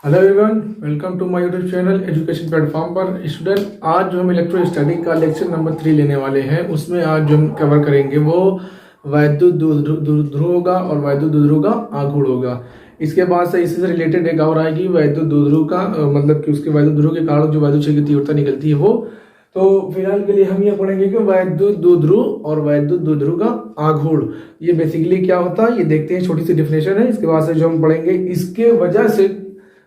Hello everyone, welcome to my YouTube channel education platform पर। Student, आज जो हम इलेक्ट्रोस्टैटिक का लेक्चर नंबर 3 लेने वाले हैं, उसमें आज जो हम कवर करेंगे वो वैद्युत द्विध्रुव होगा और वैद्युत द्विध्रुव का आघूर्ण होगा। इसके बाद से इसी से रिलेटेड एक और आएगी वैद्युत द्विध्रुव का मतलब कि उसके वैद्युत ध्रुव के कारण जो वैद्युत क्षेत्र की तीव्रता निकलती है वो। तो फिलहाल के लिए हम ये पढ़ेंगे कि वैद्युत द्विध्रुव और वैद्युत द्विध्रुव का आघूर्ण ये बेसिकली क्या होता है, ये देखते हैं। छोटी सी डिफिनेशन है। इसके बाद से जो हम पढ़ेंगे इसके वजह से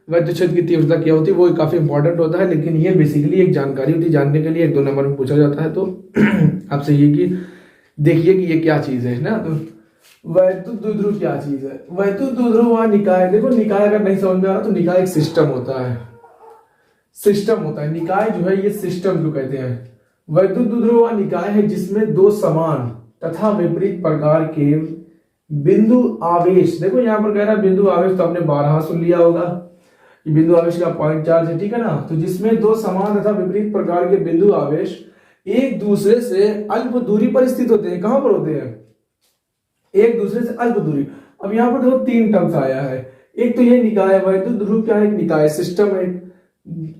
वैद्युत क्षेत्र की तीव्रता क्या होती है वो काफी इंपॉर्टेंट होता है, लेकिन ये बेसिकली एक जानकारी होती है। जानने के लिए 1-2 नंबर में पूछा जाता है। तो आपसे ये कि देखिए कि ये क्या चीज है ना। तो वैद्युत द्विध्रुव क्या चीज है? वैद्युत द्विध्रुव वहां निकाय, देखो निकाय अगर नहीं समझ में आ रहा तो निकाय एक सिस्टम होता है। सिस्टम होता है निकाय जो है, ये सिस्टम जो कहते हैं। वैद्युत द्विध्रुव वह निकाय है जिसमें दो समान तथा विपरीत प्रकार के बिंदु आवेश, देखो यहाँ पर कह रहा है बिंदु आवेश, तो आपने 12 सुन लिया होगा। बिंदु आवेश का पॉइंट चार्ज है, ठीक है ना। तो जिसमें दो समान तथा विपरीत प्रकार के बिंदु आवेश एक दूसरे से अल्प दूरी पर स्थित होते हैं। कहां पर होते हैं? एक दूसरे से अल्प दूरी। अब यहाँ पर देखो 3 टर्म्स आया है। एक तो ये निकाय, वैद्युत ध्रुव क्या है? एक निकाय सिस्टम है।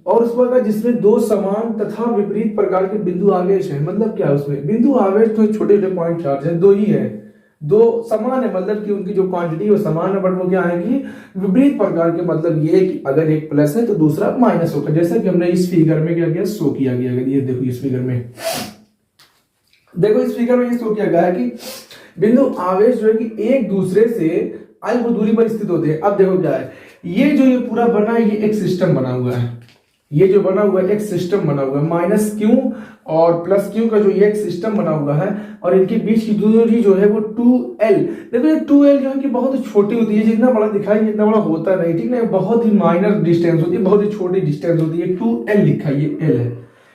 और उस पर जिसमें दो समान तथा विपरीत प्रकार के बिंदु आवेश है। मतलब क्या है उसमें? बिंदु आवेश तो छोटे छोटे पॉइंट चार्ज है, 2 ही है, 2 समान है, मतलब कि उनकी जो क्वांटिटी वो समान है, बट वो क्या है कि विपरीत प्रकार के। मतलब ये कि अगर एक प्लस है तो दूसरा माइनस होगा, जैसा कि हमने इस फिगर में क्या किया, शो किया गया है। ये देखो इस फिगर में, देखो इस फिगर में ये शो किया गया है कि बिंदु आवेश जो है कि एक दूसरे से अल्प दूरी पर स्थित होते हैं। अब देखो क्या है, ये जो ये पूरा बना है ये एक सिस्टम बना हुआ है। ये जो बना हुआ है एक सिस्टम बना हुआ है, माइनस क्यू और प्लस क्यू का जो ये एक सिस्टम बना हुआ है। और इनके बीच की दूरी जो है वो 2l। देखो ये 2l जो है कि बहुत ही छोटी होती है, जितना बड़ा दिखाई जितना बड़ा होता नहीं, ठीक ना। बहुत ही माइनर डिस्टेंस होती है, बहुत ही छोटी डिस्टेंस होती है। 2l लिखा है, ये l है,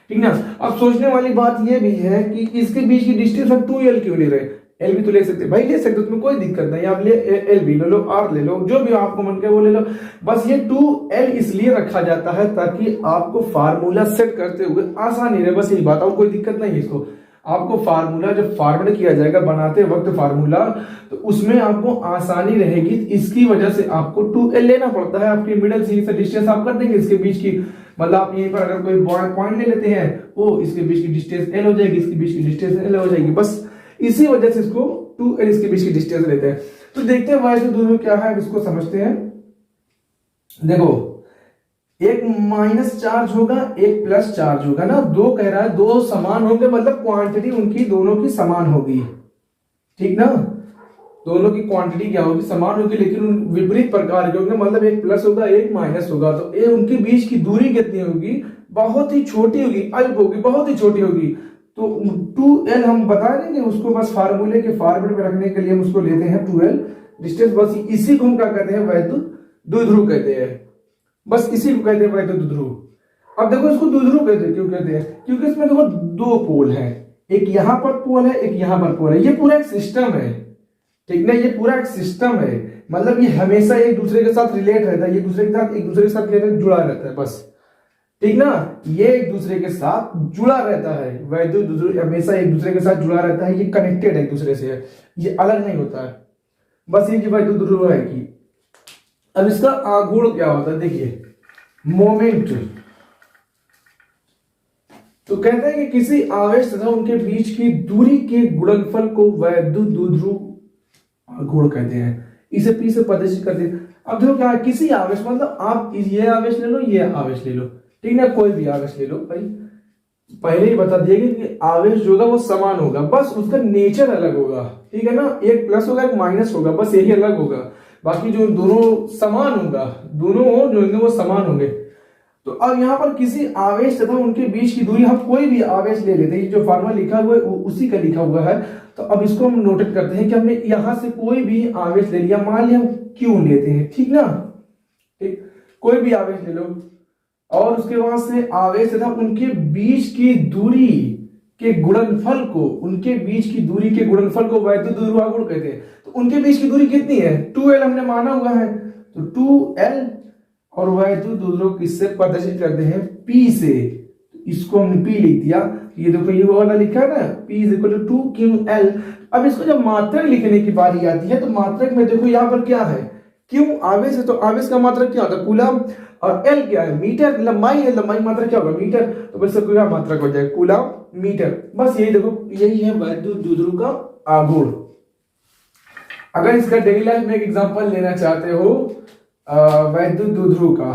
ठीक ना। अब सोचने वाली बात ये भी है कि इसके बीच की डिस्टेंस हम 2l क्यों ले रहे हैं? एल भी तो ले सकते भाई, ले सकते हो, तुम्हें कोई दिक्कत नहीं। आप ले एल भी ले लो, आर ले लो, जो भी आपको मन करे वो ले लो। बस ये 2l इसलिए रखा जाता है ताकि आपको फार्मूला सेट करते हुए आसानी रहे। बस यही बात, और कोई दिक्कत नहीं है इसको। आपको फार्मूला जब फॉर्मेट किया जाएगा बनाते वक्त फार्मूला, तो उसमें आपको आसानी रहेगी। इसकी वजह से आपको 2l लेना पड़ता है। आपकी मिडल सीरीज से डिस्टेंस आप कर देंगे इसके बीच की। मतलब आप यहीं पर अगर कोई पॉइंट ले लेते हैं, वो इसके बीच की डिस्टेंस l हो जाएगी, इसके बीच की डिस्टेंस l हो जाएगी। बस इसी वजह से इसको 2l इसके बीच की डिस्टेंस लेते हैं। तो देखते हैं वैद्युत द्विध्रुव क्या है, इसको समझते हैं। देखो एक माइनस चार्ज होगा, एक प्लस चार्ज होगा ना। 2 कह रहा है, 2 समान होंगे, मतलब क्वांटिटी उनकी दोनों की समान होगी, ठीक ना। दोनों की क्वांटिटी क्या होगी? समान होगी, लेकिन विपरीत प्रकार के होंगे। मतलब एक प्लस होगा, एक माइनस होगा। तो ये उनके बीच की दूरी कितनी होगी? बहुत ही छोटी होगी, अल्प होगी, बहुत ही छोटी होगी। तो 2l हम बता देंगे उसको, बस फार्मूले के फॉर्मेट में रखने के लिए हम उसको लेते हैं 2l डिस्टेंस। बस इसी को हम क्या कहते हैं? वैद्युत द्विध्रुव कहते हैं। बस इसी को कहते हैं वैद्युत द्विध्रुव। अब देखो इसको द्विध्रुव कहते हैं, क्यों कहते हैं? क्योंकि इसमें देखो 2 पोल है, एक यहां पर पोल है, एक यहां पर पोल है। ये पूरा एक सिस्टम है, ठीक ना। ये पूरा एक सिस्टम है, मतलब ये हमेशा एक दूसरे के साथ रिलेट रहता है, एक दूसरे के साथ जुड़ा रहता है, बस, ठीक ना। ये एक दूसरे के साथ जुड़ा रहता है। वैद्युत द्विध्रुव हमेशा एक दूसरे के साथ जुड़ा रहता है, ये कनेक्टेड है एक दूसरे से, ये अलग नहीं होता है। बस ये वैद्युत द्विध्रुव है कि अब इसका आघूर्ण क्या होता है? देखिए मोमेंट। तो कहते हैं कि किसी आवेश तथा उनके बीच की दूरी के गुणनफल को वैद्युत द्विध्रुव आघूर्ण कहते हैं। इसे पी से प्रदर्शित करते हैं। अब देखो क्या है, किसी आवेश, मतलब आप ये आवेश ले लो, ये आवेश ले लो, ठीक ना। कोई भी आवेश ले लो भाई, पहले ही बता दिया कि आवेश जो होगा वो समान होगा, बस उसका नेचर अलग होगा, ठीक है ना। एक प्लस होगा, एक माइनस होगा, बस यही अलग होगा। बाकी जो दोनों समान होगा, दोनों जो होंगे वो समान होंगे। तो अब यहाँ पर किसी आवेश तथा उनके बीच की दूरी, हम कोई भी आवेश ले लेते हैं, जो फॉर्मूला लिखा हुआ है उसी का लिखा हुआ है। तो अब इसको हम नोट करते हैं कि हमने यहां से कोई भी आवेश ले लिया, मान लिया हम क्यों लेते हैं, ठीक ना। ठीक, कोई भी आवेश ले लो और उसके बाद से आवेश तथा उनके बीच की दूरी के गुणनफल को, उनके बीच की दूरी के गुणनफल को वैद्युत द्विध्रुव आघूर्ण कहते हैं। तो उनके बीच की दूरी कितनी है? 2l हमने माना हुआ है, तो 2l और वैद्युत द्विध्रुव किससे प्रदर्शित करते हैं? P से। इसको हमने P लिख दिया। ये देखो ये वाला लिखा है ना, P = 2ql। अब इसको जब मात्रक लिखने की बारी आती है तो मात्रक में देखो यहाँ पर क्या है, क्यों? आवेश है तो आवेश का मात्रक क्या होता है? कूलम। और एल क्या है? मीटर। लंबाई है, लंबाई मात्रक क्या होगा? मीटर। तो बस क्या मात्रक हो जाए? Coulomb metre. बस यही देखो, यही है वैद्युत द्विध्रुव का आघूर्ण। अगर इसका डेली लाइफ में एक एग्जांपल लेना चाहते हो वैद्युत द्विध्रुव का,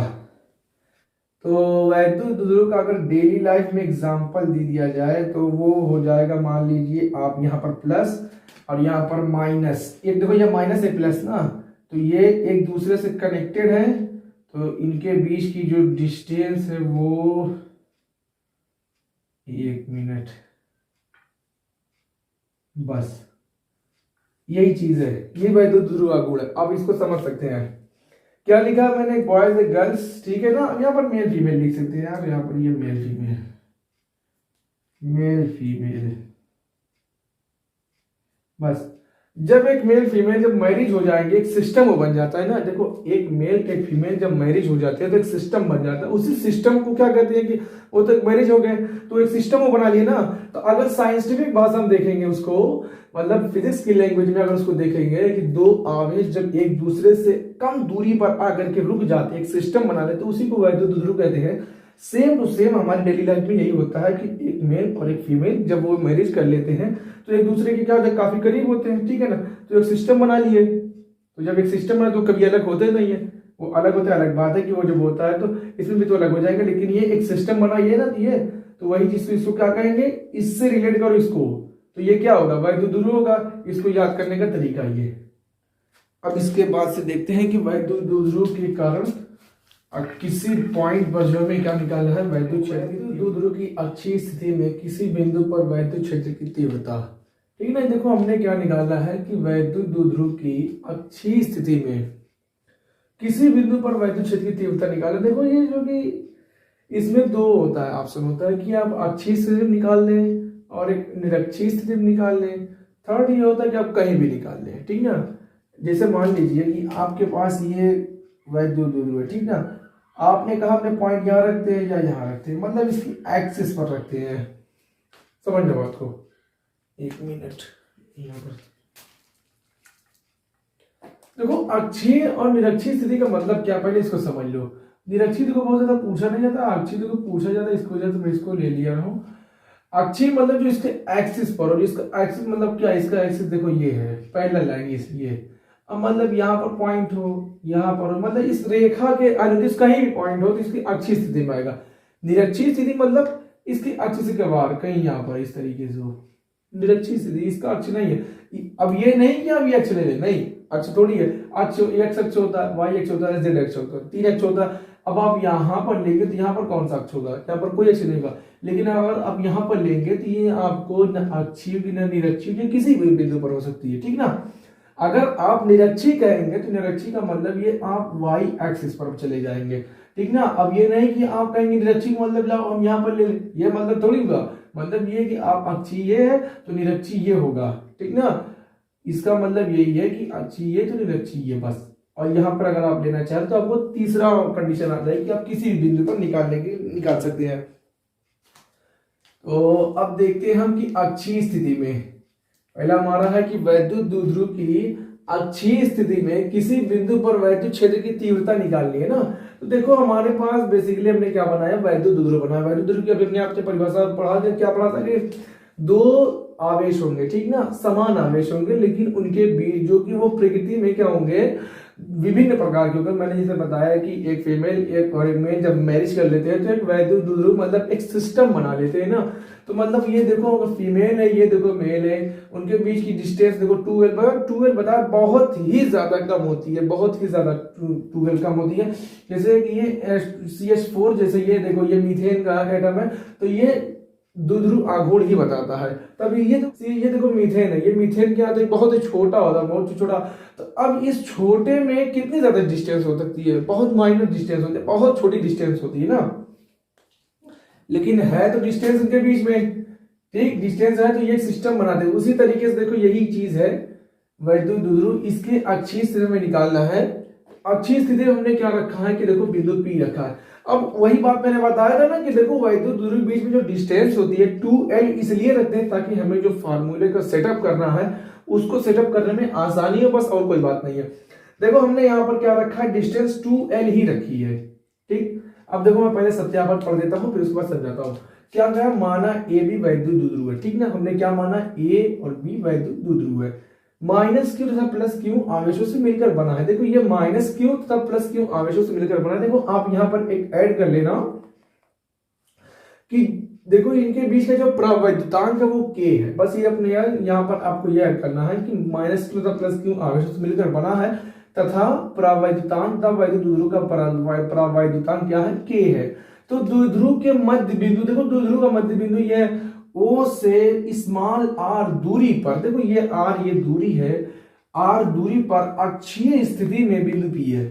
तो वैद्युत द्विध्रुव का अगर डेली लाइफ में एग्जांपल दे दिया जाए तो वो हो जाएगा, मान लीजिए आप यहाँ पर प्लस और यहाँ पर माइनस। एक देखो ये माइनस है प्लस ना, तो ये एक दूसरे से कनेक्टेड है, तो इनके बीच की जो डिस्टेंस है वो, एक मिनट, बस यही चीज है, ये वैद्युत द्विध्रुव आघूर्ण है। अब इसको समझ सकते हैं। क्या लिखा मैंने? बॉयज है गर्ल्स, ठीक है ना। यहाँ पर मेल फीमेल लिख सकते हैं यार, यहाँ पर ये मेल फीमेल, मेल फीमेल। बस जब एक मेल फीमेल जब मैरिज हो जाएंगे, एक सिस्टम वो बन जाता है ना। देखो एक मेल एक फीमेल जब मैरिज हो जाते हैं तो एक सिस्टम बन जाता है। उसी सिस्टम को क्या कहते हैं कि वो तो मैरिज हो गए तो एक सिस्टम वो बना लिए ना। तो अगर साइंटिफिक भाषा में देखेंगे उसको, मतलब फिजिक्स की लैंग्वेज में अगर उसको देखेंगे कि दो आवेश जब एक दूसरे से कम दूरी पर आकर के रुक जाते हैं, एक सिस्टम बना लेते, तो उसी को वैद्युत द्विध्रुव कहते हैं। सेम टू सेम हमारी डेली लाइफ में यही होता है कि एक मेल और एक फीमेल जब वो मैरिज कर लेते हैं तो एक दूसरे के क्या होता है, काफी करीब होते हैं, ठीक है ना। तो एक सिस्टम बना लिए, तो जब एक सिस्टम बना तो कभी अलग होते नहीं है, वो अलग होता है, अलग बात है कि वो जब होता है तो इसमें भी तो अलग हो जाएगा। लेकिन ये एक सिस्टम बना ये ना, ये तो वही चीज, इसको क्या कहेंगे, इससे रिलेट करो इसको, तो ये क्या होगा? वैद्युत द्विध्रुव होगा। इसको याद करने का तरीका ये। अब इसके बाद से देखते हैं कि वैद्युत द्विध्रुव के कारण किसी पॉइंट पर जो हमें क्या निकालना है, वैद्युत क्षेत्र द्विध्रुव की अच्छी स्थिति में किसी बिंदु पर वैद्युत क्षेत्र की तीव्रता, ठीक है ना। देखो हमने क्या निकाला है कि वैद्युत द्विध्रुव की अच्छी स्थिति में किसी बिंदु पर वैद्युत क्षेत्र की तीव्रता निकालें। देखो ये जो कि इसमें दो होता है, ऑप्शन होता है कि आप अच्छी स्थिति में निकाल लें और एक निरक्षी स्थिति में निकाल लें। थर्ड ये होता है कि आप कहीं भी निकाल लें, ठीक ना। जैसे मान लीजिए कि आपके पास ये वैद्युत द्विध्रुव है, ठीक ना। आपने कहा अपने पॉइंट यहाँ रखते हैं या यहाँ रखते हैं, मतलब इसकी एक्सिस पर रखते हैं। समझ लो बात को, एक मिनट। यहाँ पर देखो अक्षीय और निरक्षीय स्थिति का मतलब क्या, पहले इसको समझ लो। निरक्षीय को बहुत ज्यादा पूछा नहीं जाता, अक्षीय को पूछा जाता है, इसको वजह से मैं इसको ले लिया हूँ। अक्षीय मतलब जो इसके एक्सिस पर, और इसका एक्सिस मतलब क्या, इसका एक्सिस देखो ये है पैरेलल लाइन, ये अब मतलब यहाँ पर पॉइंट हो, यहाँ पर हो, मतलब इस रेखा के अनुदिश कहीं भी पॉइंट हो तो इसकी अच्छी स्थिति में आएगा। निरक्षीय स्थिति मतलब इसकी अक्ष से के बाहर कहीं यहाँ पर इस तरीके से हो, निरक्षीय स्थिति, इसका अक्ष नहीं है। अब ये नहीं कि अब ये अक्ष ले ले, नहीं, अक्ष थोड़ी है। अक्ष एक्स अक्ष होता है, वाई अक्ष होता है, जेड अक्ष होता है, 3 अक्ष होता है। अब आप यहाँ पर लेंगे तो यहाँ पर कौन सा अक्ष होगा? यहाँ पर कोई अक्ष नहीं होगा। लेकिन अगर आप यहाँ पर लेंगे तो ये आपको न अक्षीय की न निरक्षीय की किसी भी बिंदु पर हो सकती है, ठीक ना। अगर आप निरक्षीय कहेंगे तो निरक्षीय का मतलब ये आप वाई एक्सिस पर चले जाएंगे, ठीक ना। अब ये नहीं कि आप कहेंगे निरक्षीय का मतलब लाओ हम यहाँ पर ले लें, ये मतलब थोड़ी होगा। मतलब ये कि आप अक्षीय है तो निरक्षीय होगा, ठीक ना। इसका मतलब यही है कि अक्षीय तो निरक्षीय, बस। और यहाँ पर अगर आप लेना चाहें तो आपको तीसरा कंडीशन आता है कि आप किसी भी बिंदु पर निकाल सकते हैं। तो अब देखते हैं हम कि अक्षीय स्थिति में, पहला हमारा है कि वैद्युत द्विध्रुव की अक्षीय स्थिति में किसी बिंदु पर वैद्युत क्षेत्र की तीव्रता निकालनी है ना। तो देखो हमारे पास बेसिकली हमने क्या बनाया, वैद्युत द्विध्रुव बनाया। वैद्युत द्विध्रुव की अपने आपने परिभाषा पढ़ा दिया, क्या पढ़ा था कि दो आवेश होंगे, ठीक ना, समान आवेश होंगे, लेकिन उनके बीच जो कि वो प्रकृति में क्या होंगे, विभिन्न प्रकार के होंगे। मैंने जैसे बताया कि एक फीमेल एक और एक मेल जब मैरिज कर लेते हैं तो एक वैद्युत द्विध्रुव मतलब एक सिस्टम बना लेते हैं ना। तो मतलब ये देखो अगर फीमेल है, ये देखो मेल है, उनके बीच की डिस्टेंस देखो 2l बता बहुत ही ज्यादा कम होती है, बहुत ही ज्यादा 2l कम होती है। जैसे कि ये CH4, जैसे ये देखो ये मीथेन का एटम है, तो ये द्विध्रुव आघूर्ण ही बताता है। तभी ये देखो मीथेन है, ये मीथेन क्या होता है, बहुत ही छोटा होता है, बहुत छोटा। तो अब इस छोटे में कितनी ज्यादा डिस्टेंस हो सकती है, बहुत माइनर डिस्टेंस होती है, बहुत छोटी डिस्टेंस होती है ना, लेकिन है तो डिस्टेंस इनके बीच में, ठीक, डिस्टेंस है तो ये सिस्टम बनाते हैं। उसी तरीके से देखो यही चीज है वैद्युत द्विध्रुव, इसके अक्षीय स्थिति में निकालना है। अक्षीय स्थिति में हमने क्या रखा है कि देखो बिंदु P रखा है। अब वही बात मैंने बताया था ना कि देखो वैद्युत द्विध्रुव के बीच में जो डिस्टेंस होती है 2l इसलिए रखते हैं ताकि हमें जो फार्मूले का सेटअप करना है उसको सेटअप करने में आसानी हो, बस, और कोई बात नहीं है। देखो हमने यहाँ पर क्या रखा है, डिस्टेंस 2l ही रखी है। ठीक, अब देखो मैं पहले सत्यापन पढ़ देता हूँ फिर उसके बाद समझाता हूँ। क्या कहा, माना ए बी वैद्युत द्विध्रुव है। ठीक ना, हमने क्या माना, ए और बी वैद्युत द्विध्रुव है। माइनस क्यू तथा प्लस क्यू आवेशों से मिलकर बना है। देखो ये माइनस क्यू तथा प्लस क्यू आवेशों से मिलकर बना है। देखो आप यहाँ पर एक ऐड कर लेना कि देखो इनके बीच का जो प्रवैद्युतांक है वो के है। बस ये अपने यहाँ पर आपको ये ऐड करना है कि माइनस क्यू तथा प्लस क्यू आवेशों से मिलकर बना है तथा प्रवैद्युतांक तथा वैद्युत द्विध्रुव का प्रवैद्युतांक क्या है, के है। तो द्विध्रुव के मध्य बिंदु, देखो द्विध्रुव का मध्य बिंदु ये ओ से स्मॉल आर दूरी पर, देखो ये आर ये दूरी है, आर दूरी पर अक्षीय स्थिति में बिंदु पी है।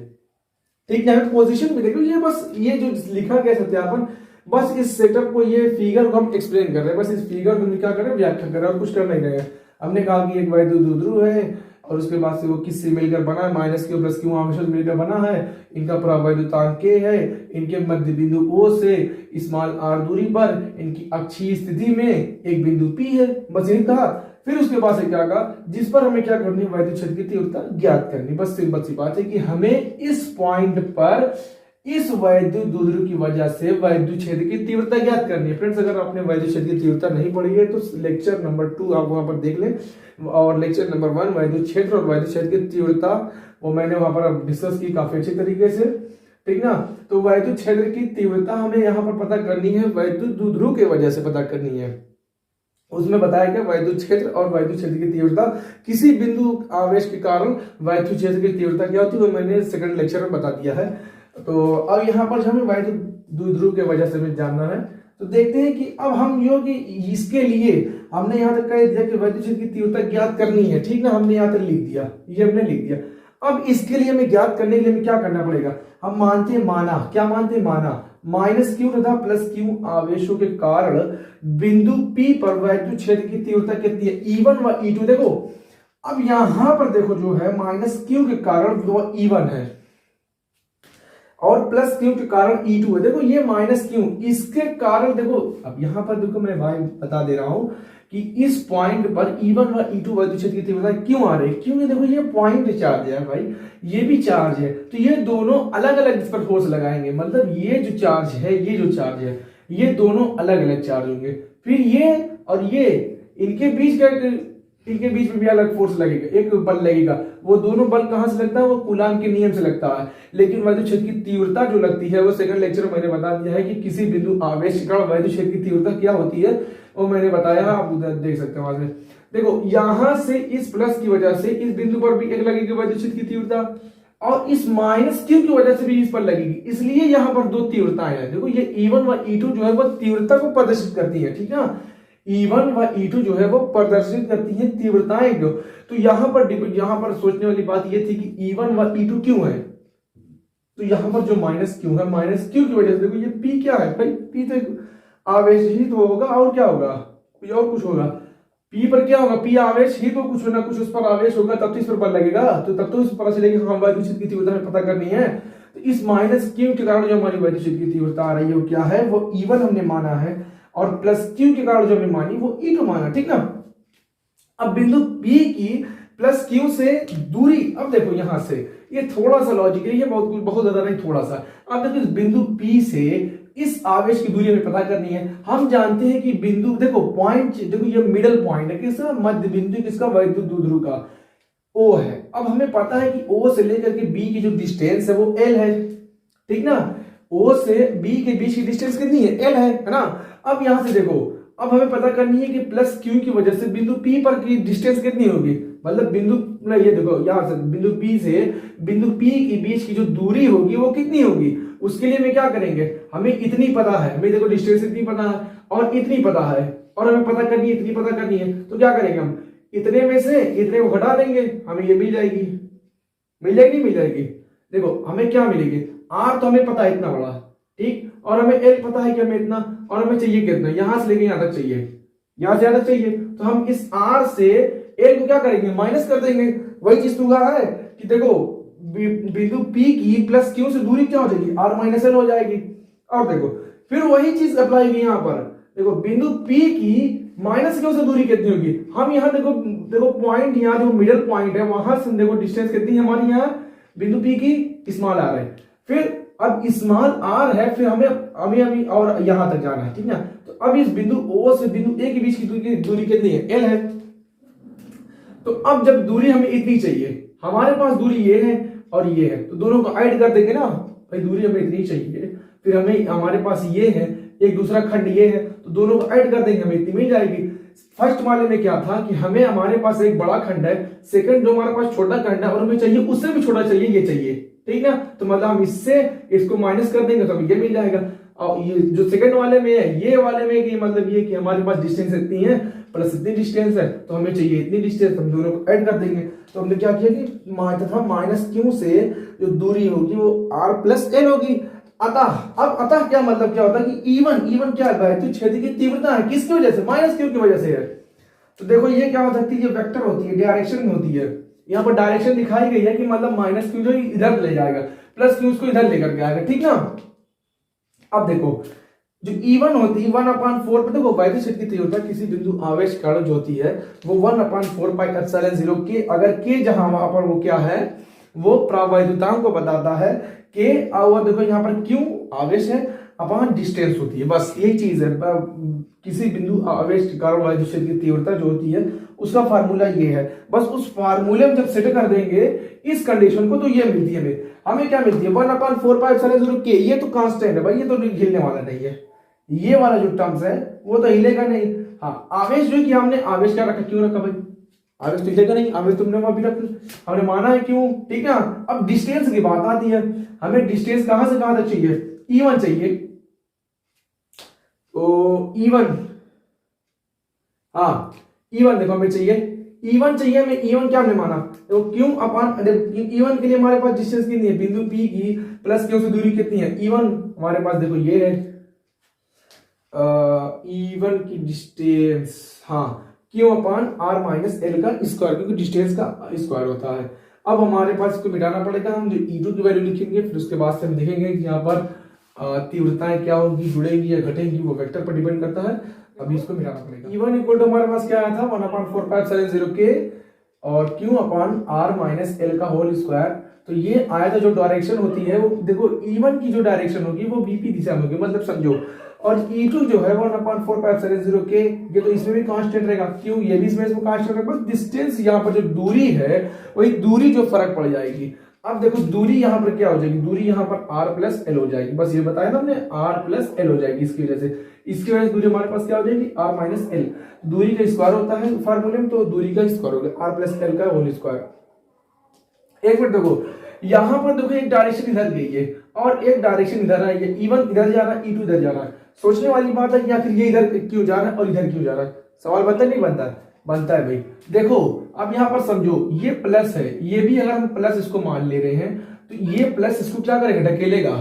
ठीक है, पोजीशन में देखो ये बस ये जो लिखा गया सत्यापन, बस इस सेटअप को, ये फिगर को हम एक्सप्लेन कर रहे हैं, बस इस फिगर को क्या कर रहे हैं, व्याख्या कर रहे हैं और कुछ कर नहीं रहे हैं। हमने कहा कि एक वैद्युत द्विध्रुव है और उसके बाद से वो किससे मिलकर बना है, माइनस क्यू प्लस क्यू आवेशों से मिलकर बना है, इनका प्रवैद्युतांक के है, इनके मध्य बिंदु ओ से स्मॉल आर दूरी पर इनकी अक्षीय स्थिति में एक बिंदु पी है। बस यही कहा। फिर उसके बाद से क्या कहा, जिस पर हमें क्या करनी है, वैद्युत क्षेत्र की तीव्रता ज्ञात करनी। बस सिंपल सी बात है कि हमें इस पॉइंट पर इस वैद्युत द्विध्रुव की वजह से वैद्युत क्षेत्र की तीव्रता ज्ञात करनी है। फ्रेंड्स अगर आपने वैद्युत क्षेत्र की तीव्रता नहीं पढ़ी है तो लेक्चर नंबर 2 आप वहां पर देख लें, और लेक्चर नंबर 1 वैद्युत क्षेत्र और वैद्युत क्षेत्र की तीव्रता वो मैंने वहां पर डिस्कस की काफी अच्छे तरीके से। ठीक ना, तो वैद्युत क्षेत्र की तीव्रता हमें यहाँ पर पता करनी है, वैद्युत द्विध्रुव की वजह से पता करनी है। उसमें बताया गया वैद्युत क्षेत्र और वैद्युत क्षेत्र की तीव्रता, किसी बिंदु आवेश के कारण वैद्युत क्षेत्र की तीव्रता क्या होती है वो मैंने सेकंड लेक्चर में बता दिया है। तो अब यहाँ पर हमें वैद्युत द्विध्रुव की वजह से हमें जानना है। तो देखते हैं कि अब हम जो कि इसके लिए हमने यहाँ तक कह दिया कि वैद्युत क्षेत्र की तीव्रता ज्ञात करनी है। ठीक ना, हमने यहाँ तक लिख दिया, ये हमने लिख दिया। अब इसके लिए हमें ज्ञात करने के लिए हमें क्या करना पड़ेगा, हम मानते हैं माना, क्या मानते हैं, माना माइनस क्यू तथा प्लस क्यू आवेशों के कारण बिंदु P पर वैद्युत क्षेत्र की तीव्रता कितनी है, E1 व E2। देखो अब यहां पर देखो जो है माइनस क्यू के कारण वो E1 है और प्लस क्यू के कारण E2 है। देखो ये माइनस क्यू, इसके कारण देखो अब यहां पर देखो मैं भाई बता दे रहा हूं कि इस पॉइंट पर E1 व E2 वैद्युत क्षेत्र की तीव्रता क्यों आ रही है, क्योंकि देखो ये पॉइंट चार्ज है भाई, ये भी चार्ज है, तो ये दोनों अलग अलग इस पर फोर्स लगाएंगे। मतलब ये जो चार्ज है, ये जो चार्ज है, ये दोनों अलग अलग चार्ज होंगे। फिर ये और ये, इनके बीच का, इनके बीच में भी अलग फोर्स लगेगा, एक बल लगेगा। वो दोनों बल कहां से लगता है, वो कूलाम के नियम से लगता है। लेकिन वैद्युत क्षेत्र की तीव्रता जो लगती है वो सेकंड लेक्चर में मैंने बता दिया है कि किसी बिंदु आवेश के कारण वैद्युत क्षेत्र की तीव्रता क्या होती है वो मैंने बताया है, आप उधर देख सकते हैं। वहां से देखो यहां से इस प्लस की वजह से इस बिंदु पर भी एक लगेगी वैद्युत क्षेत्र की तीव्रता, और इस माइनस क्यू की वजह से भी इस पर लगेगी, इसलिए यहां पर दो तीव्रताएं हैं। देखो ये E1 व E2 जो है वो तीव्रता को प्रदर्शित करती है। ठीक है, E1 व E2 जो है वो प्रदर्शित करती है तीव्रताएं जो। तो यहां पर सोचने वाली बात ये थी कि E1 व E2 क्यों है, तो यहां पर जो माइनस क्यू है, माइनस क्यू की वजह से देखो ये P क्या है भाई, P तो आवेश ही तो होगा, और क्या होगा, कोई और कुछ होगा। P पर क्या होगा, P आवेश ही तो कुछ ना कुछ उस पर आवेश होगा, तब तो इस पर बल लगेगा, तो तब तो इस पर चलेगी। हम वैद्युत क्षेत्र की तीव्रता हमें पता करनी है, तो इस माइनस क्यू के कारण जो हमारी वैद्युत क्षेत्र की तीव्रता आ रही है वो क्या है, वो E1 हमने माना है, और प्लस क्यू के कारण जो हमने मानी वो E2 माना। ठीक ना, अब बिंदु P की प्लस क्यू से दूरी, अब देखो यहां से ये थोड़ा सा लॉजिक है, ये बहुत ज्यादा नहीं, थोड़ा सा। अब देखो इस बिंदु P से इस आवेश की दूरी हमें पता करनी है। हम जानते हैं कि बिंदु, देखो पॉइंट, देखो ये मिडल पॉइंट है, किसका, मध्य बिंदु किसका, वैद्युत द्विध्रुव का O है। अब हमें पता है कि O से लेकर के B की जो डिस्टेंस है वो L है। ठीक ना, O से B के बीच की डिस्टेंस कितनी है, L है ना। अब यहां से देखो, अब हमें पता करनी है कि प्लस क्यू की वजह से बिंदु P पर की डिस्टेंस कितनी होगी, मतलब बिंदु, ये देखो यहां से बिंदु P से बिंदु P के बीच की जो दूरी होगी वो कितनी होगी। उसके लिए हमें क्या करेंगे, हमें इतनी पता है, हमें देखो डिस्टेंस इतनी पता है और इतनी पता है, और हमें पता करनी है, इतनी पता करनी है, तो क्या करेंगे हम, इतने में से इतने को घटा देंगे, हमें ये मिल जाएगी, मिल जाएगी, मिल जाएगी। देखो हमें क्या मिलेगी, R तो हमें पता है इतना बड़ा, ठीक, और हमें L पता है कि हमें इतना, और हमें चाहिए कितना, यहां से लेके यहां तक चाहिए, यहां से यहां तक चाहिए, तो हम इस R से L को क्या करेंगे, माइनस कर देंगे। वही चीज तो कहा है कि देखो बिंदु P की प्लस क्यू से दूरी क्या हो जाएगी, R माइनस L हो जाएगी। और देखो फिर वही चीज अप्लाई की यहां पर, देखो बिंदु P की माइनस क्यू से दूरी कितनी होगी, हम यहाँ देखो पॉइंट, यहाँ जो मिडिल पॉइंट है वहां से देखो डिस्टेंस कितनी है हमारी, यहाँ बिंदु P की स्मॉल r है, फिर अब स्मॉल r है, फिर हमें अभी और यहां तक जाना है, ठीक ना। तो अब इस बिंदु O से बिंदु A के बीच की दूरी कितनी है, L है। तो अब जब दूरी हमें इतनी चाहिए, हमारे पास दूरी ये है और ये है, तो दोनों को ऐड कर देंगे ना भाई, दूरी हमें इतनी चाहिए, फिर हमें हमारे पास ये है, एक दूसरा खंड ये है, तो दोनों को ऐड कर देंगे, हमें इतनी मिल जाएगी। फर्स्ट वाले में क्या था कि हमें हमारे पास एक बड़ा खंड है, सेकंड जो हमारे पास छोटा खंड है और हमें चाहिए उससे भी छोटा चाहिए, ये चाहिए, ठीक है। तो मतलब हम इससे इसको माइनस कर देंगे तो हमें ये मिल जाएगा। और ये जो सेकंड वाले में है, ये वाले में कि मतलब ये कि हमारे पास डिस्टेंस इतनी है प्लस इतनी डिस्टेंस है, तो हमें चाहिए इतनी डिस्टेंस, हम दोनों को ऐड कर देंगे। तो हमने क्या किया कि तथा माइनस क्यू से जो दूरी होगी वो r प्लस एल होगी। अतः क्या मतलब क्या होता है कि इवन क्या है, तो छेद की तीव्रता है, किसकी वजह से, माइनस क्यू की वजह से है। तो देखो ये क्या हो सकती है, ये वेक्टर होती है, डायरेक्शन होती है। यहाँ पर डायरेक्शन दिखाई गई है कि मतलब माइनस क्यू जो इधर ले जाएगा, प्लस क्यू उसको इधर लेकर के आएगा, ठीक ना। अब देखो जो E1 होती है 1/4 पे, देखो वैद्युत क्षेत्र की तीव्रता किसी बिंदु आवेश कारण जो होती है वो 1/4 पाई एप्सिलॉन 0 के, अगर के जहां वहां पर वो क्या है, वो प्रावैद्युतांक को बताता है के, और देखो यहाँ पर क्यू आवेश है अपॉन डिस्टेंस होती है, बस यही चीज है। किसी बिंदु आवेश के कारण वैद्युत क्षेत्र की तीव्रता जो होती है उसका फार्मूला ये है, बस उस फार्मूले में जब सेट कर देंगे इस कंडीशन को तो ये मिलती है हमें क्या मिलती है 1/4 पाई एप्सिलॉन 0 के। ये तो कांस्टेंट है भाई, ये तो हिलने वाला नहीं है, ये वाला जो टर्म्स है वो तो हिलेगा नहीं। हाँ आवेश जो कि हमने आवेश क्या रखा, क्यों रखा भाई, आवेश तो हिलेगा नहीं, आवेश तुमने अभी रख हमने माना है क्यों, ठीक है। अब डिस्टेंस की बात आती है, हमें डिस्टेंस कहां से कहां तक चाहिए, E1 चाहिए, तो E1 हाँ E1 देखो हमें चाहिए, E1 चाहिए हमें, E1 क्या हमने माना, तो क्यों अपॉन E1 के लिए हमारे पास डिस्टेंस कितनी है, बिंदु P की प्लस क्यू से दूरी कितनी है, E1 हमारे पास देखो ये है E1 की डिस्टेंस, हाँ Q upon r minus L का स्क्वायर, क्योंकि डिस्टेंस का स्क्वायर होता है। अब हमारे पास इसको मिटाना पड़ेगा, हम जो E2 की वैल्यू लिखेंगे, फिर उसके बाद से हम देखेंगे कि यहाँ पर तीव्रताएं क्या होगी, जुड़ेंगी या घटेंगी, वो वेक्टर पर डिपेंड करता है। अभी इसको मिटाना पड़ेगा। E1 इक्वल टू हमारे पास क्या आया था 1/4 पाई एप्सिलॉन 0 के और Q upon r minus L का होल स्क्वायर। तो ये आया था, जो डायरेक्शन होती है वो देखो E1 की जो डायरेक्शन होगी वो BP दिशा में होगी, मतलब समझो, और E2 जो है 1/4 पाई एप्सिलॉन 0 के, ये तो इसमें भी कांस्टेंट रहेगा, क्यों ये भी इसमें कांस्टेंट रहेगा, बस डिस्टेंस यहाँ पर जो दूरी है वही दूरी जो फर्क पड़ जाएगी। अब देखो दूरी यहाँ पर क्या हो जाएगी, दूरी यहाँ पर r प्लस एल हो जाएगी, बस ये बताया ना हमने, r प्लस एल हो जाएगी, इसकी वजह से दूरी हमारे पास क्या हो जाएगी r माइनस एल, दूरी का स्क्वायर होता है फार्मूले में, तो दूरी का स्क्वायर हो गया r प्लस एल का होल स्क्वायर। एक मिनट देखो, यहाँ पर देखो एक डायरेक्शन इधर गई है और एक डायरेक्शन इधर है, ये E1 इधर जा रहा है, E2 इधर जा रहा है। सोचने वाली बात है कि आखिर ये इधर क्यों जा रहा है और इधर क्यों जा रहा है, सवाल बनता नहीं बनता, बनता है भाई। देखो अब यहाँ पर समझो, ये प्लस है, ये भी अगर हम प्लस इसको मान ले रहे हैं तो ये प्लस इसको क्या करेगा, ढकेलेगा,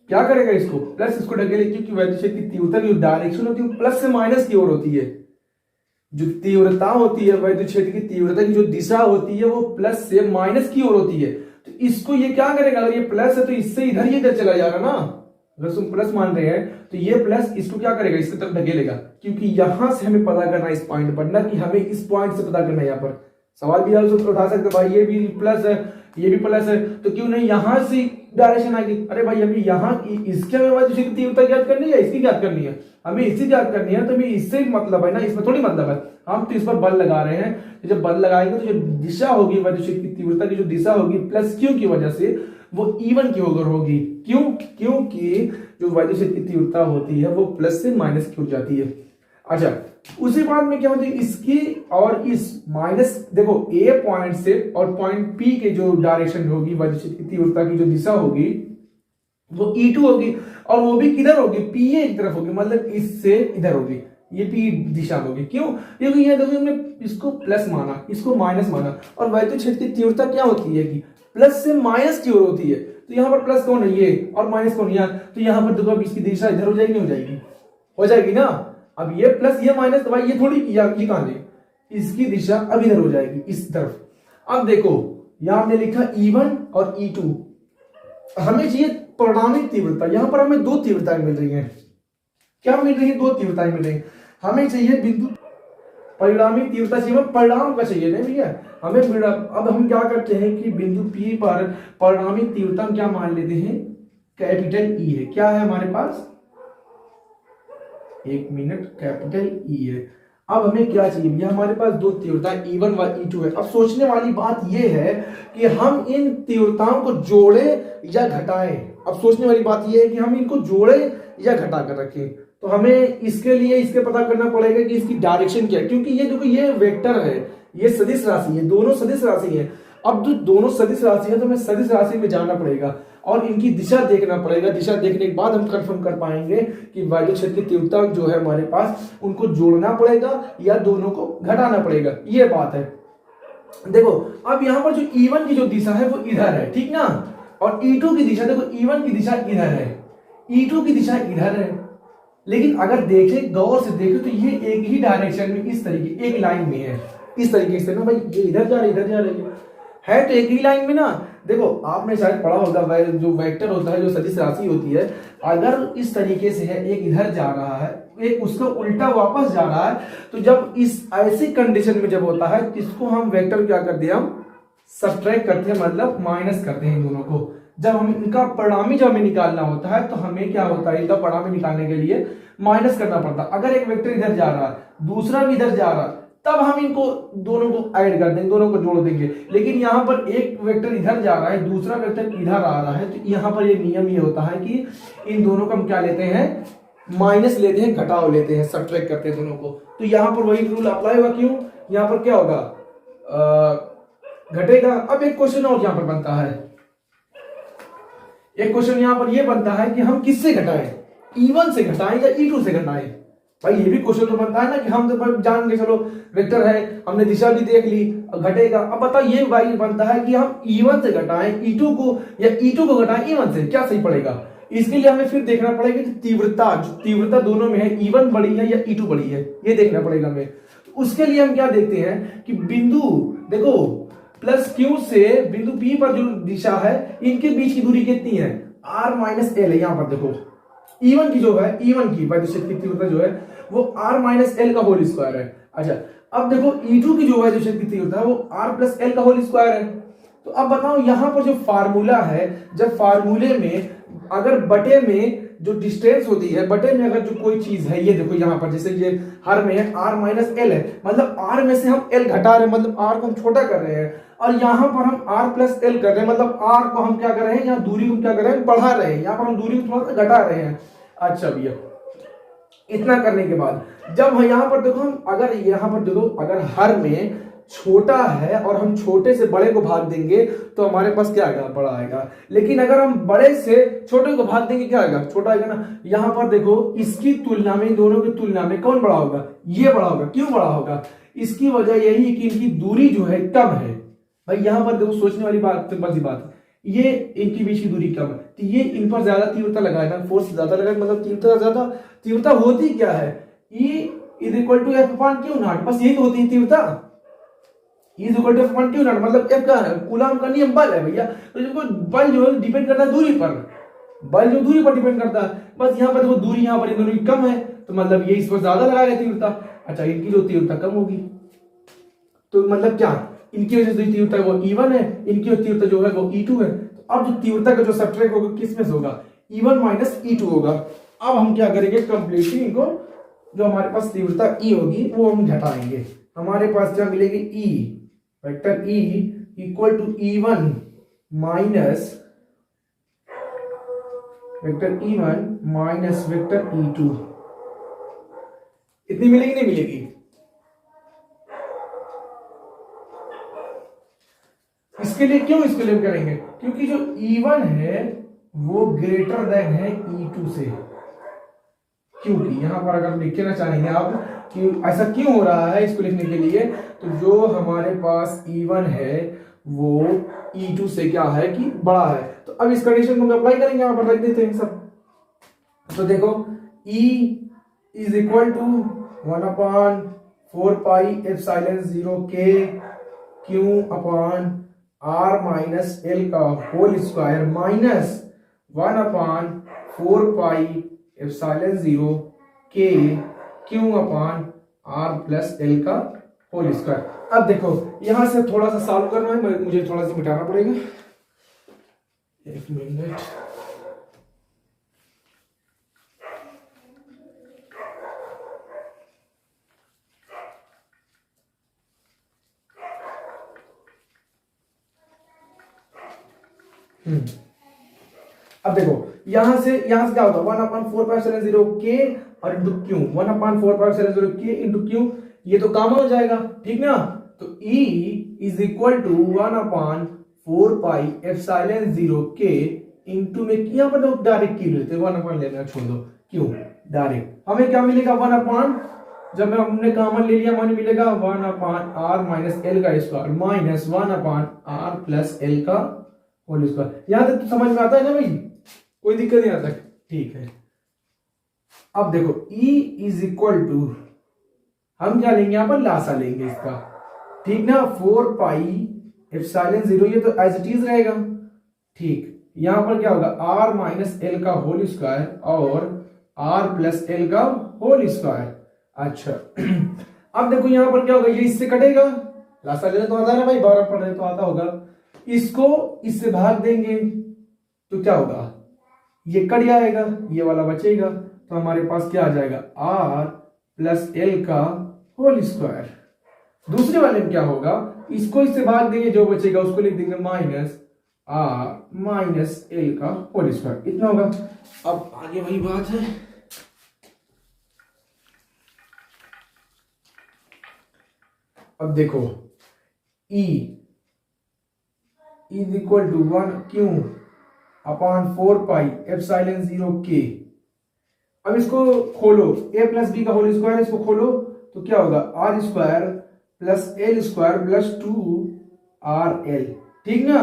क्या करेगा इसको, प्लस इसको ढकेलेगा, क्योंकि वैद्युत क्षेत्र की तीव्रता की डायरेक्शन होती है प्लस से माइनस की ओर होती है। जो तीव्रता होती है वैद्युत क्षेत्र की तीव्रता की जो दिशा होती है वो प्लस से माइनस की ओर होती है। तो इसको ये क्या करेगा, अगर ये प्लस है तो इससे इधर ही इधर चला जाएगा ना, अगर तुम प्लस मान रहे हैं तो ये प्लस इसको क्या करेगा, इसकी तरफ ढकेलेगा, क्योंकि यहां से हमें पता करना है इस पॉइंट पर, ना कि हमें इस पॉइंट से पता करना है। यहाँ पर सवाल भी आप उठा सकते भाई, ये भी प्लस है ये भी प्लस है, तो क्यों नहीं यहां से डायरेक्शन आएगी, अरे भाई हमें यहाँ इसके हमें वैद्युत की तीव्रता ज्ञात करनी है, इसकी ज्ञात करनी है, हमें इसकी ज्ञात करनी है, तो हमें इससे मतलब है ना, इसमें थोड़ी मतलब है, हम तो इस पर बल लगा रहे हैं, तो जब बल लगाएंगे तो जो दिशा होगी वैद्युत की तीव्रता की जो दिशा होगी प्लस क्यू की वजह से वो E1 की ओर होगी, क्यों, क्योंकि जो वैद्युत की तीव्रता होती है वो प्लस से माइनस की ओर जाती है। अच्छा उसी बात में क्या होती है, इसकी और इस माइनस, देखो ए पॉइंट से और पॉइंट पी के जो डायरेक्शन होगी वैद्युत की तीव्रता की जो दिशा होगी वो E2 होगी, और वो भी किधर होगी, PA की तरफ होगी, मतलब इससे इधर होगी, ये P दिशा में होगी, क्यों, क्योंकि ये देखो हमने इसको प्लस माना इसको माइनस माना, और वैद्युत क्षेत्र की तीव्रता क्या होती है कि प्लस से माइनस की ओर होती है, तो यहाँ पर प्लस कौन है ये और माइनस कौन है, तो यहाँ पर देखो अब इसकी दिशा इधर हो जाएगी, नहीं हो जाएगी, हो जाएगी ना। अब ये प्लस ये माइनस, तो भाई ये थोड़ी ये कहां है, इसकी दिशा अब इधर हो जाएगी इस तरफ। अब देखो यहां हमने लिखा E1 और E2, हमें चाहिए परिणामिक तीव्रता, यहां पर हमें दो तीव्रताएं मिल रही हैं, क्या मिल रही है, दो तीव्रताएं मिल रही हैं, हमें चाहिए बिंदु परिणामी तीव्रता चाहिए, परिणाम का चाहिए नहीं भैया हमें। अब हम क्या करते हैं कि बिंदु P पर परिणामी तीव्रता हम क्या मान लेते हैं, कैपिटल E है। क्या है हमारे पास, एक मिनट, कैपिटल E है। अब हमें क्या चाहिए भैया, हमारे पास दो तीव्रता E1 व E2 है। अब सोचने वाली बात यह है कि हम इन तीव्रताओं को जोड़े या घटाएं। अब सोचने वाली बात यह है कि हम इनको जोड़े या घटा कर रखें। तो हमें इसके लिए इसके पता करना पड़ेगा कि इसकी डायरेक्शन क्या है, क्योंकि ये देखो ये वेक्टर है, ये सदिश राशि है, दोनों सदिश राशि है। अब जो दोनों सदिश राशि है तो हमें सदिश राशि में जाना पड़ेगा और इनकी दिशा देखना पड़ेगा। दिशा देखने के बाद हम कंफर्म कर पाएंगे कि वायु क्षेत्र की तीव्रता जो है हमारे पास, उनको जोड़ना पड़ेगा या दोनों को घटाना पड़ेगा, ये बात है। देखो अब यहाँ पर जो E1 की जो दिशा है वो इधर है, ठीक ना, और E2 की दिशा, देखो E1 की दिशा इधर है, E2 की दिशा इधर है। लेकिन अगर देखें, गौर से देखें तो ये एक ही डायरेक्शन में, इस तरीके एक लाइन में है, इस तरीके से ना भाई, ये इधर जा रही इधर जा रही है तो एक ही लाइन में ना। देखो आपने शायद पढ़ा होगा, जो वेक्टर होता है, जो सदिश राशि होती है, अगर इस तरीके से है, एक इधर जा रहा है, एक उसका उल्टा वापस जा रहा है, तो जब इस ऐसी कंडीशन में जब होता है, इसको हम वेक्टर क्या करते हैं, हम सब्ट्रैक्ट करते हैं, मतलब माइनस करते हैं इन दोनों को। जब हम इनका परिणामी जब हमें निकालना होता है तो हमें क्या होता है, इनका परिणामी निकालने के लिए माइनस करना पड़ता है। अगर एक वेक्टर इधर जा रहा है, दूसरा भी इधर जा रहा है, तब हम इनको दोनों को ऐड कर देंगे, दोनों को जोड़ देंगे। लेकिन यहाँ पर एक वेक्टर इधर जा रहा है, दूसरा वेक्टर इधर आ रहा है, तो यहाँ पर ये नियम ये होता है कि इन दोनों को हम क्या लेते हैं, माइनस लेते हैं, घटाव लेते हैं, सब्ट्रैक्ट करते हैं दोनों को। तो यहाँ पर वही रूल अप्लाई होगा। क्यों, यहाँ पर क्या होगा, घटेगा। अब एक क्वेश्चन और यहाँ पर बनता है, एक क्वेश्चन यहाँ पर यह बनता है कि हम किससे घटाएं, E1 से घटाएं या E2 से घटाएं। भाई ये भी क्वेश्चन तो बनता है ना कि हम तो जान गए, चलो वेक्टर है, हमने दिशा भी देख ली, घटेगा। अब बताओ ये भाई बनता है कि हम E1 से घटाएं E2 को या E2 को घटाएं E1 से, क्या सही पड़ेगा। इसके लिए हमें फिर देखना पड़ेगा कि तीव्रता, जो तीव्रता दोनों में है, E1 बड़ी है या E2 बड़ी है, ये देखना पड़ेगा हमें। उसके लिए हम क्या देखते हैं कि बिंदु, देखो प्लस Q से बिंदु P पर जो दिशा है, इनके बीच की दूरी कितनी है, R माइनस L है। यहाँ पर देखो E1 की जो है, E1 की वैद्युत क्षेत्र की तीव्रता जो है वो R माइनस L का होल स्क्वायर है। अच्छा अब देखो E2 की जो वैद्युत क्षेत्र की तीव्रता है वो R प्लस L का होल स्क्वायर है। तो अब बताओ यहाँ पर जो फार्मूला है, जब फार्मूले में अगर बटे में जो डिस्टेंस होती है, बटे में अगर जो कोई चीज है, ये देखो यहाँ पर जैसे ये हर में है R माइनस L है, मतलब R में से हम L घटा रहे हैं, मतलब R को हम छोटा कर रहे हैं, और यहाँ पर हम R प्लस L कर रहे हैं, मतलब R को हम क्या कर रहे हैं, यहाँ दूरी को क्या कर रहे हैं, बढ़ा रहे हैं, यहाँ पर हम दूरी को थोड़ा सा घटा रहे हैं। अच्छा भैया, इतना करने के बाद जब यहाँ पर देखो हम, अगर यहाँ पर देखो अगर हर में छोटा है और हम छोटे से बड़े को भाग देंगे तो हमारे पास क्या आएगा, बड़ा आएगा। लेकिन अगर हम बड़े से छोटे को भाग देंगे, क्या आएगा, छोटा आएगा ना। यहाँ पर देखो इसकी तुलना में, दोनों की तुलना में कौन बड़ा होगा, ये बड़ा होगा। क्यों बड़ा होगा, इसकी वजह यही है कि इनकी दूरी जो है कम है। भाई यहाँ पर देखो सोचने वाली बात, सिंपल सी बात, ये इनके बीच की दूरी कम है, तो ये इन पर ज्यादा तीव्रता लगाएगा, फोर्स ज्यादा लगाएगा, मतलब तीव्रता ज्यादा। तीव्रता होती क्या है, E is equal to F upon Q naught, बस यही होती है तीव्रता। E is equal to F upon Q naught, मतलब F क्या है, कूलम का नियम, बल है भैया। तो देखो बल जो है डिपेंड करता है दूरी पर, बल जो दूरी पर डिपेंड करता है। बस यहाँ पर देखो दूरी यहाँ पर इन दोनों की कम है, तो मतलब ये इस पर ज्यादा लगाएगा तीव्रता। अच्छा इनकी जो तीव्रता कम होगी, तो मतलब क्या, इनकी वजह से तीव्रता वो E1 है, इनकी तीव्रता जो है वो E2 है। तो अब जो तीव्रता का जो सब्ट्रैक्ट होगा किस में से होगा, E1 माइनस E2 होगा। अब हम क्या करेंगे, कंप्लीटली इनको जो हमारे पास तीव्रता E होगी वो हम घटाएंगे। हमारे पास क्या मिलेगी, E vector E equal to E1 minus vector E1 minus vector E2, इतनी मिलेगी नहीं मिलेगी। इसके लिए क्यों इसको लेकर करेंगे, क्योंकि जो E1 है वो ग्रेटर देन है E2 से। क्योंकि यहां पर अगर लिखना चाहेंगे आप कि ऐसा क्यों हो रहा है, इसको लिखने के लिए, तो जो हमारे पास E1 है वो E2 से क्या है कि बड़ा है। तो अब इस कंडीशन को हम अप्लाई करेंगे, यहां पर रख देते हैं सब। तो देखो E is equal to 1/4 pi epsilon 0 K Q upon R minus L का whole square minus 1/4 pi epsilon 0 K Q upon R plus L का होल स्क्वायर। अब देखो यहां से थोड़ा सा सॉल्व करना है, मुझे थोड़ा सा मिटाना पड़ेगा, एक मिनट। अब देखो यहां से क्या होगा, 1/4π0 के और इंटू क्यू, 1/4π0 के इंटू क्यू, ये तो कॉमन हो जाएगा, ठीक ना। तो E इज इक्वल टू 1/4πε0 के इंटू में, यहाँ पर लोग डायरेक्ट क्यू लेते हैं, 1 लेना छोड़ दो, क्यू डायरेक्ट, हमें क्या मिलेगा 1 जब हमने कॉमन ले लिया हमें मिलेगा 1/r माइनस एल का square minus 1/r plus L का होल स्क्वायर। यहां तक तो समझ में आता है ना भाई, कोई दिक्कत नहीं आता, ठीक है। अब देखो E इज इक्वल टू, हम क्या लेंगे यहां पर लासा लेंगे इसका, ठीक ना, 4πε0, ये तो एज इट इज रहेगा, ठीक। यहां पर क्या होगा r माइनस एल का होल स्क्वायर और r प्लस एल का होल स्क्वायर। अच्छा अब देखो यहां पर क्या होगा, ये इससे कटेगा, लासा लेने तो आता है ना भाई, 12 पढ़ रहे तो आता होगा, इसको इससे भाग देंगे तो क्या होगा, ये कट जाएगा, ये वाला बचेगा, तो हमारे पास क्या आ जाएगा r प्लस एल का होल स्क्वायर। दूसरे वाले में क्या होगा, इसको इससे भाग देंगे, जो बचेगा उसको लिख देंगे माइनस r माइनस एल का होल स्क्वायर, इतना होगा। अब आगे वही बात है, अब देखो E इज इक्वल टू 1/4πε0 के, अब इसको खोलो, a प्लस बी का होल स्क्वायर, इसको खोलो तो क्या होगा r square plus L square plus 2rl, ठीक ना।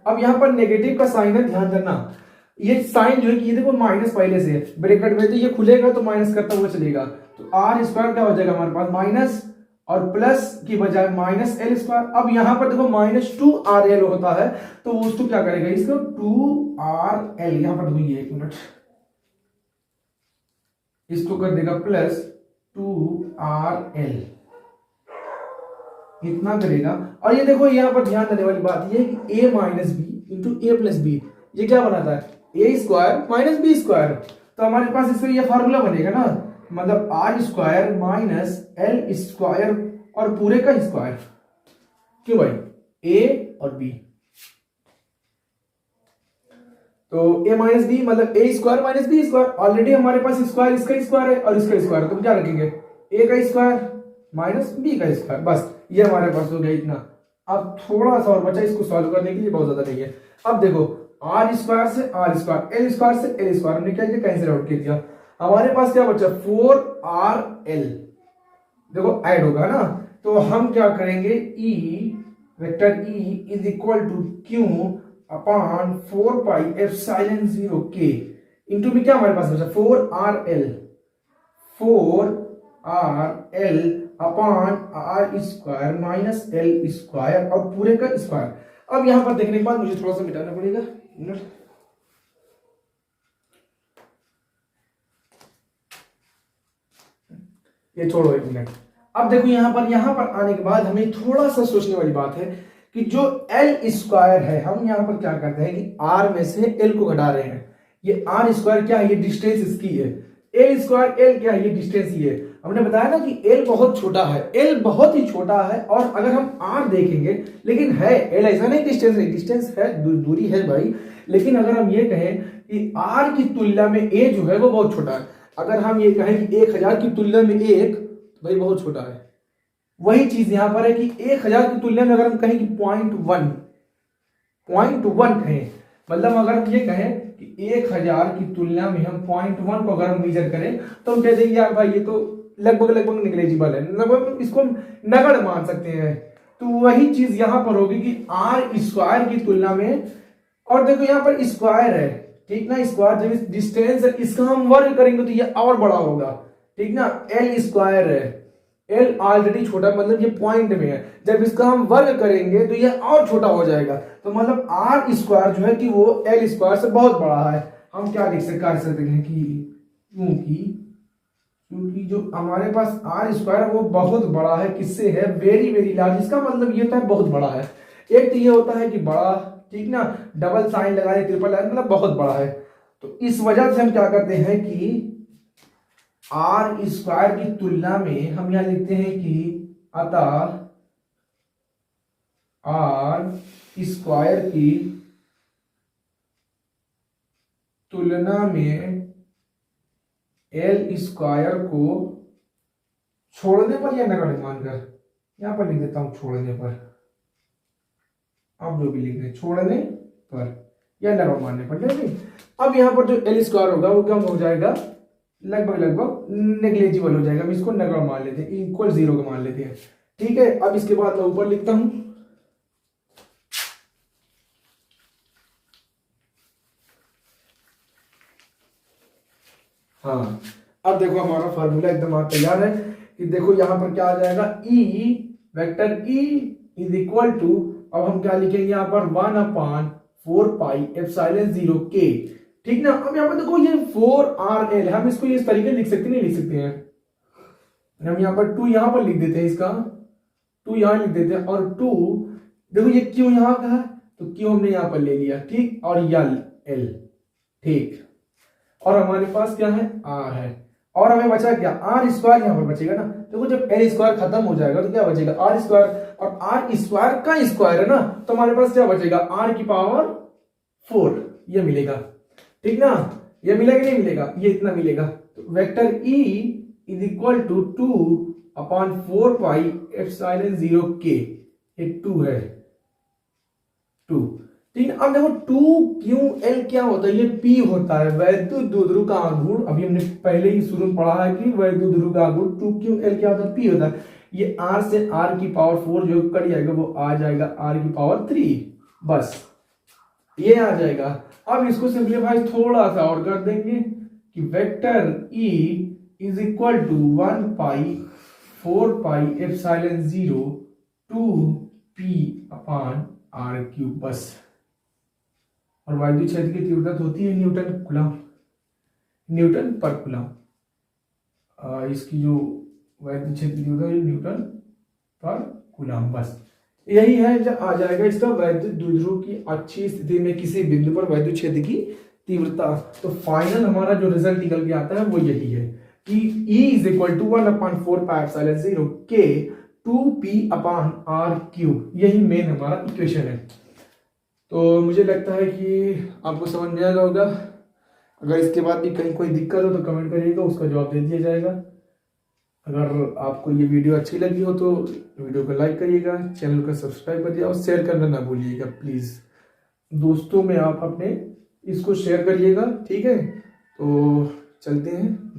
अब यहां पर नेगेटिव का साइन है, ध्यान देना, ये साइन जो है कि ये देखो माइनस पहले से है ब्रैकेट में, तो ये खुलेगा तो माइनस करता हुआ चलेगा, तो r स्क्वायर क्या हो जाएगा हमारे पास माइनस और प्लस की बजाय माइनस एल स्क्वायर। अब यहां पर देखो -2rl होता है, तो उसको क्या करेगा, इसको 2rl, यहां पर देखो ये एक मिनट, इसको कर देगा प्लस 2rl, इतना करेगा। और ये देखो यहां पर ध्यान देने वाली बात ये है कि a minus b into a plus b, ये क्या बनाता है a square minus B square, तो हमारे पास इससे ये फार्मूला बनेगा ना, मतलब r square minus L square और पूरे का स्क्वायर, क्यों भाई, a और b, तो a माइनस बी मतलब a square minus B square, already हमारे पास स्क्वायर इसका स्क्वायर है और इसका स्क्वायर, तो हम क्या रखेंगे a का स्क्वायर माइनस b का स्क्वायर, बस ये हमारे पास हो गया इतना। अब थोड़ा सा और बचा, इसको सॉल्व करने के लिए बहुत ज्यादा नहीं है। अब देखो r स्क्वायर से r स्क्वायर, एल स्क्वायर से एल स्क्वायर, हमने क्या किया कैंसिल आउट कर दिया, हमारे पास क्या बचा 4rl, देखो ऐड होगा ना, तो हम क्या करेंगे E vector E is equal to Q upon 4πε0 के इंटू में क्या हमारे पास बचा 4rl upon r square minus L square और पूरे का स्क्वायर। अब यहां पर देखने के बाद मुझे थोड़ा सा मिटाना पड़ेगा, ये छोड़ो एक मिनट। अब देखो यहां पर आने के बाद हमें थोड़ा सा सोचने वाली बात है कि जो एल स्क्वायर है, हम यहां पर क्या करते हैं कि r में से एल को घटा रहे हैं, ये r स्क्वायर क्या है, ये डिस्टेंस इसकी है, एल स्क्वायर एल क्या है, ये डिस्टेंस ही है। हमने बताया ना कि एल बहुत छोटा है, एल बहुत ही छोटा है, और अगर हम r देखेंगे, लेकिन है एल ऐसा नहीं डिस्टेंस नहीं, डिस्टेंस है, दूरी है भाई, लेकिन अगर हम ये कहें कि r की तुलना में a जो है वो बहुत छोटा है, अगर हम ये कहें कि 1000 की तुलना में 1 तो भाई बहुत छोटा है, वही चीज यहां पर है कि 1000 की तुलना में अगर हम कहें कि 0.1 कहें, मतलब अगर हम ये कहें कि 1000 की तुलना में हम 0.1 को अगर हम मेजर करें, तो हम कह देंगे यार भाई ये तो लगभग निगलेजिबल है, लगभग इसको नगण्य मान सकते हैं। तो वही चीज यहां पर होगी कि r स्क्वायर की तुलना में, और देखो यहां पर स्क्वायर है, ठीक ना, स्क्वायर जब डिस्टेंस है इसका हम वर्ग करेंगे तो ये और बड़ा होगा, ठीक ना, एल स्क्वायर है, एल ऑलरेडी छोटा मतलब ये पॉइंट में है, जब इसका हम वर्ग करेंगे तो ये और छोटा हो जाएगा, तो मतलब आर स्क्वायर जो है कि वो एल स्क्वायर से बहुत बड़ा है। हम क्या लिख सकते हैं कि क्योंकि क्योंकि जो हमारे पास आर स्क्वायर है वो बहुत बड़ा है, किससे है, वेरी वेरी लार्ज। इसका मतलब ये होता है बहुत बड़ा है। एक तो ये होता है कि बड़ा, ठीक ना, डबल साइन लगा रहे, ट्रिपल लाइन, मतलब बहुत बड़ा है। तो इस वजह से हम क्या करते हैं कि आर स्क्वायर की तुलना में हम यहां लिखते हैं कि अतः आर स्क्वायर की तुलना में एल स्क्वायर को छोड़ने पर या नगण्य मानकर, यहां पर लिख देता हूं छोड़ने पर, आप जो भी लिख रहे छोड़ने पर या नगण्य मानने पर, नहीं। अब यहां पर जो एल स्क्वायर होगा वो कम हो जाएगा, लगभग लगभग नेग्लेजिबल हो जाएगा। हम इसको नगण्य मान लेते हैं, इक्वल 0 का मान लेते हैं, ठीक है। अब इसके बाद मैं ऊपर लिखता हूं, हाँ। अब देखो हमारा फार्मूला एकदम तैयार है कि देखो यहां पर क्या आ जाएगा, E vector E is equal to, अब हम क्या लिखेंगे यहाँ पर 1/4 पाई एप्सिलॉन 0 के, ठीक ना। अब यहाँ पर देखो ये 4RL, हम इसको इस तरीके लिख सकते नहीं लिख सकते हैं, हम यहाँ पर 2 यहाँ पर लिख देते हैं, इसका 2 यहाँ लिख देते हैं, और 2 देखो ये क्यों यहाँ का है तो क्यों हमने यहाँ पर ले लिया, ठीक, और एल, ठीक। और हमारे पास क्या है, आर है, और हमें बचा क्या, आर स्क्वायर यहाँ पर बचेगा ना। देखो जब एल स्क्वायर खत्म हो जाएगा तो क्या बचेगा, आर स्क्वायर, और आर स्क्वायर का स्क्वायर है ना, तो हमारे पास क्या बचेगा, आर की पावर 4, ये मिलेगा, ठीक ना। ये मिलेगा नहीं मिलेगा, ये इतना मिलेगा। तो vector E is equal to 2/4 pi epsilon 0 के, ये 2 है, 2, ठीक है। अब देखो 2QL क्या होता है, ये P होता है, वैद्युत द्विध्रुव का आघूर्ण। अभी हमने पहले ही शुरू में पढ़ा है कि वैद्युत द्विध्रुव का आघूर्ण 2QL क्या होता है, P होता है। ये R से R की पावर 4 जो कट जाएगा वो आ जाएगा R की पावर 3, बस ये आ जाएगा। अब इसको सिंप्लीफाई थोड़ा सा और कर देंगे कि vector E is equal to 1/4 pi epsilon 0 2P/r³, बस। और वायु क्षेत्र की तीव्रता होती है न्यूटन कूलम, न्यूटन पर कूलम। इसकी जो वायु क्षेत्र की तीव्रता है न्यूटन पर कूलम, बस यही है। जब आ जाएगा इसका वैद्युत द्विध्रुव की अच्छी स्थिति में किसी बिंदु पर वैद्युत क्षेत्र की तीव्रता, तो फाइनल हमारा जो रिजल्ट निकल के आता है वो यही है कि E is equal to 1/4 pi epsilon 0 के 2P/r³, यही मेन हमारा इक्वेशन है। तो मुझे लगता है कि आपको समझ में आया होगा। अगर इसके बाद भी कहीं कोई दिक्कत हो तो कमेंट करिएगा, उसका जवाब दे दिया जाएगा। अगर आपको ये वीडियो अच्छी लगी हो तो वीडियो को लाइक करिएगा, चैनल को सब्सक्राइब करिए और शेयर करना ना भूलिएगा प्लीज़। दोस्तों में आप अपने इसको शेयर करिएगा, ठीक है। तो चलते हैं।